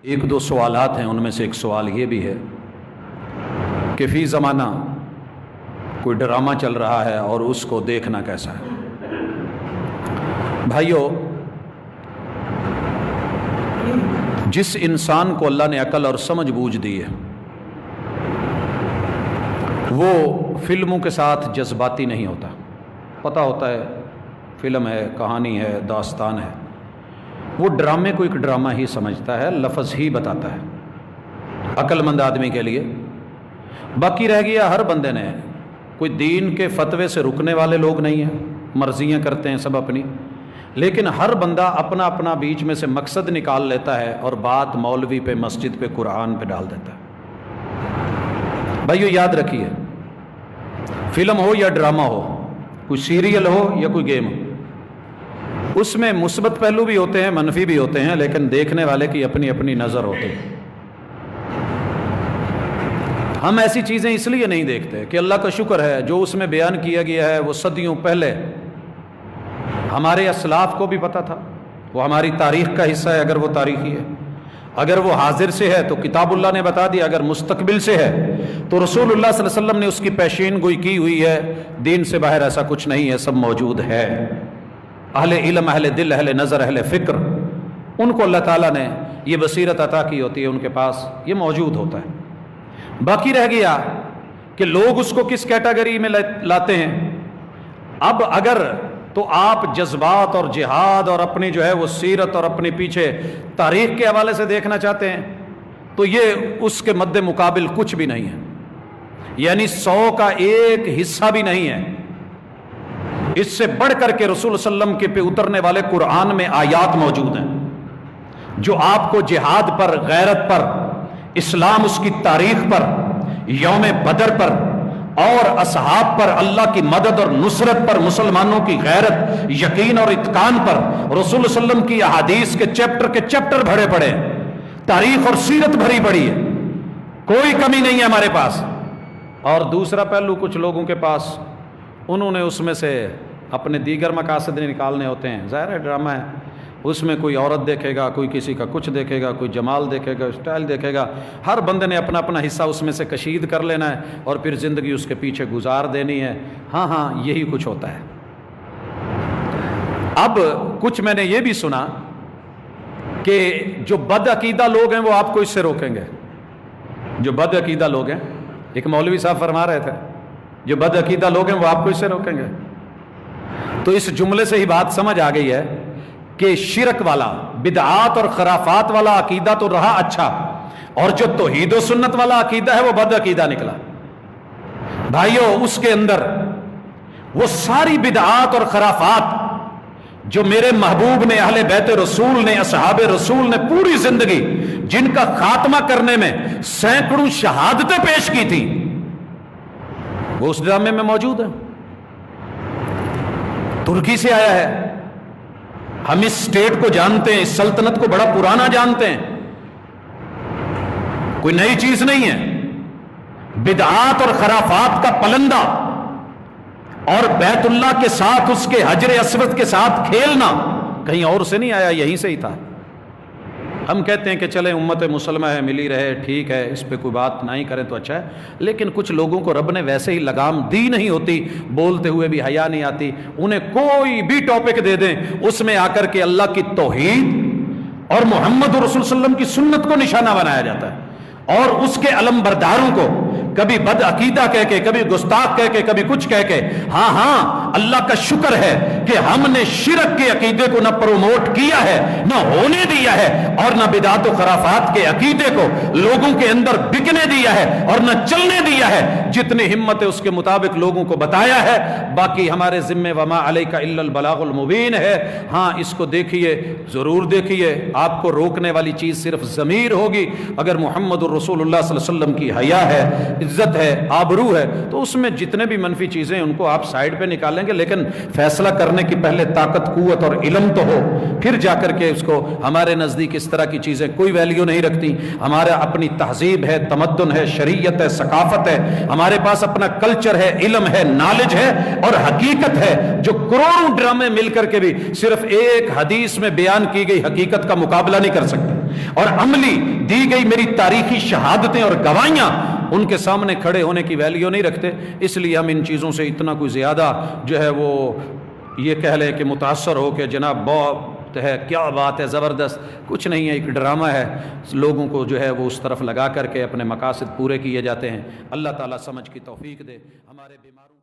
ایک دو سوالات ہیں، ان میں سے ایک سوال یہ بھی ہے کہ فی زمانہ کوئی ڈرامہ چل رہا ہے اور اس کو دیکھنا کیسا ہے؟ بھائیو، جس انسان کو اللہ نے عقل اور سمجھ بوجھ دی ہے وہ فلموں کے ساتھ جذباتی نہیں ہوتا۔ پتہ ہوتا ہے فلم ہے، کہانی ہے، داستان ہے، وہ ڈرامے کو ایک ڈرامہ ہی سمجھتا ہے، لفظ ہی بتاتا ہے عقل مند آدمی کے لیے۔ باقی رہ گیا ہر بندے نے، کوئی دین کے فتوے سے رکنے والے لوگ نہیں ہیں، مرضیاں کرتے ہیں سب اپنی، لیکن ہر بندہ اپنا اپنا بیچ میں سے مقصد نکال لیتا ہے اور بات مولوی پہ، مسجد پہ، قرآن پہ ڈال دیتا ہے۔ بھائیو یاد رکھیے، فلم ہو یا ڈرامہ ہو، کوئی سیریل ہو یا کوئی گیم ہو، اس میں مثبت پہلو بھی ہوتے ہیں، منفی بھی ہوتے ہیں، لیکن دیکھنے والے کی اپنی اپنی نظر ہوتی ہے۔ ہم ایسی چیزیں اس لیے نہیں دیکھتے کہ اللہ کا شکر ہے جو اس میں بیان کیا گیا ہے وہ صدیوں پہلے ہمارے اسلاف کو بھی پتہ تھا، وہ ہماری تاریخ کا حصہ ہے اگر وہ تاریخی ہے، اگر وہ حاضر سے ہے تو کتاب اللہ نے بتا دیا، اگر مستقبل سے ہے تو رسول اللہ صلی اللہ علیہ وسلم نے اس کی پیشین گوئی کی ہوئی ہے۔ دین سے باہر ایسا کچھ نہیں ہے، سب موجود ہے۔ اہل علم، اہل دل، اہل نظر، اہل فکر، ان کو اللہ تعالیٰ نے یہ بصیرت عطا کی ہوتی ہے، ان کے پاس یہ موجود ہوتا ہے۔ باقی رہ گیا کہ لوگ اس کو کس کیٹیگری میں لاتے ہیں۔ اب اگر تو آپ جذبات اور جہاد اور اپنی جو ہے وہ سیرت اور اپنے پیچھے تاریخ کے حوالے سے دیکھنا چاہتے ہیں تو یہ اس کے مد مقابل کچھ بھی نہیں ہے، یعنی 100 کا ایک حصہ بھی نہیں ہے۔ اس سے بڑھ کر کے رسول صلی اللہ علیہ وسلم کے پہ اترنے والے قرآن میں آیات موجود ہیں جو آپ کو جہاد پر، غیرت پر، اسلام اس کی تاریخ پر، یوم بدر پر اور اصحاب پر، اللہ کی مدد اور نصرت پر، مسلمانوں کی غیرت، یقین اور اتقان پر، رسول صلی اللہ علیہ وسلم کی احادیث کے چیپٹر بھرے پڑے ہیں، تاریخ اور سیرت بھری پڑی ہے، کوئی کمی نہیں ہے ہمارے پاس۔ اور دوسرا پہلو کچھ لوگوں کے پاس، انہوں نے اس میں سے اپنے دیگر مقاصد نکالنے ہوتے ہیں۔ ظاہر ہے ڈرامہ ہے، اس میں کوئی عورت دیکھے گا، کوئی کسی کا کچھ دیکھے گا، کوئی جمال دیکھے گا، اسٹائل دیکھے گا، ہر بندے نے اپنا اپنا حصہ اس میں سے کشید کر لینا ہے اور پھر زندگی اس کے پیچھے گزار دینی ہے۔ ہاں یہی کچھ ہوتا ہے۔ اب کچھ میں نے یہ بھی سنا کہ جو بد عقیدہ لوگ ہیں وہ آپ کو اس سے روکیں گے۔ جو بد عقیدہ لوگ ہیں، ایک مولوی صاحب فرما رہے تھے، جو بد عقیدہ لوگ ہیں وہ آپ کو اس سے روکیں گے۔ تو اس جملے سے ہی بات سمجھ آ گئی ہے کہ شرک والا، بدعات اور خرافات والا عقیدہ تو رہا اچھا، اور جو توحید و سنت والا عقیدہ ہے وہ بد عقیدہ نکلا۔ بھائیو، اس کے اندر وہ ساری بدعات اور خرافات جو میرے محبوب نے، اہل بیت رسول نے، اصحاب رسول نے پوری زندگی جن کا خاتمہ کرنے میں سینکڑوں شہادتیں پیش کی تھی، وہ اس ڈرامے میں موجود ہے۔ ترکی سے آیا ہے، ہم اس اسٹیٹ کو جانتے ہیں، اس سلطنت کو بڑا پرانا جانتے ہیں، کوئی نئی چیز نہیں ہے۔ بدعات اور خرافات کا پلندہ اور بیت اللہ کے ساتھ، اس کے حجر اسود کے ساتھ کھیلنا کہیں اور سے نہیں آیا، یہیں سے ہی تھا۔ ہم کہتے ہیں کہ چلیں امت مسلمہ ہے، ملی رہے، ٹھیک ہے، اس پہ کوئی بات نہیں کریں تو اچھا ہے، لیکن کچھ لوگوں کو رب نے ویسے ہی لگام دی نہیں ہوتی، بولتے ہوئے بھی حیا نہیں آتی، انہیں کوئی بھی ٹاپک دے دیں اس میں آ کر کے اللہ کی توحید اور محمد رسول صلی اللہ علیہ وسلم کی سنت کو نشانہ بنایا جاتا ہے، اور اس کے علم برداروں کو کبھی بد عقیدہ کہہ کے، کبھی گستاخ کہہ کے، کبھی کچھ کہہ کے۔ ہاں اللہ کا شکر ہے کہ ہم نے شرک کے عقیدے کو نہ پروموٹ کیا ہے، نہ ہونے دیا ہے، اور نہ بدعات و خرافات کے عقیدے کو لوگوں کے اندر بکنے دیا ہے اور نہ چلنے دیا ہے۔ جتنی ہمت ہے اس کے مطابق لوگوں کو بتایا ہے، باقی ہمارے ذمہ وما علیک الا البلاغ المبین ہے۔ ہاں اس کو دیکھیے، ضرور دیکھیے، آپ کو روکنے والی چیز صرف ضمیر ہوگی۔ اگر محمد الرسول اللہ صلی اللہ علیہ وسلم کی حیا ہے، عزت ہے، آبرو ہے، تو اس میں جتنے بھی منفی چیزیں ان کو آپ سائڈ پہ نکالیں گے، لیکن فیصلہ کرنے کی پہلے طاقت، قوت اور علم تو ہو، پھر جا کر کے اس کو ہمارے نزدیک اس طرح کی چیزیں کوئی ویلیو نہیں رکھتی۔ ہمارا اپنی تہذیب ہے، تمدن ہے، شریعت ہے، ثقافت ہے، ہمارے پاس اپنا کلچر ہے، علم ہے، نالج ہے اور حقیقت ہے، جو کروڑوں ڈرامے مل کر کے بھی صرف ایک حدیث میں بیان کی گئی حقیقت کا مقابلہ نہیں کر سکتے، اور عملی دی گئی میری تاریخی شہادتیں اور گواہیاں ان کے سامنے کھڑے ہونے کی ویلیو نہیں رکھتے۔ اس لیے ہم ان چیزوں سے اتنا کوئی زیادہ جو ہے وہ یہ کہہ لیں کہ متاثر ہو کہ جناب بہت ہے، کیا بات ہے، زبردست، کچھ نہیں ہے، ایک ڈرامہ ہے، لوگوں کو جو ہے وہ اس طرف لگا کر کے اپنے مقاصد پورے کیے جاتے ہیں۔ اللہ تعالیٰ سمجھ کی توفیق دے، ہمارے بیماروں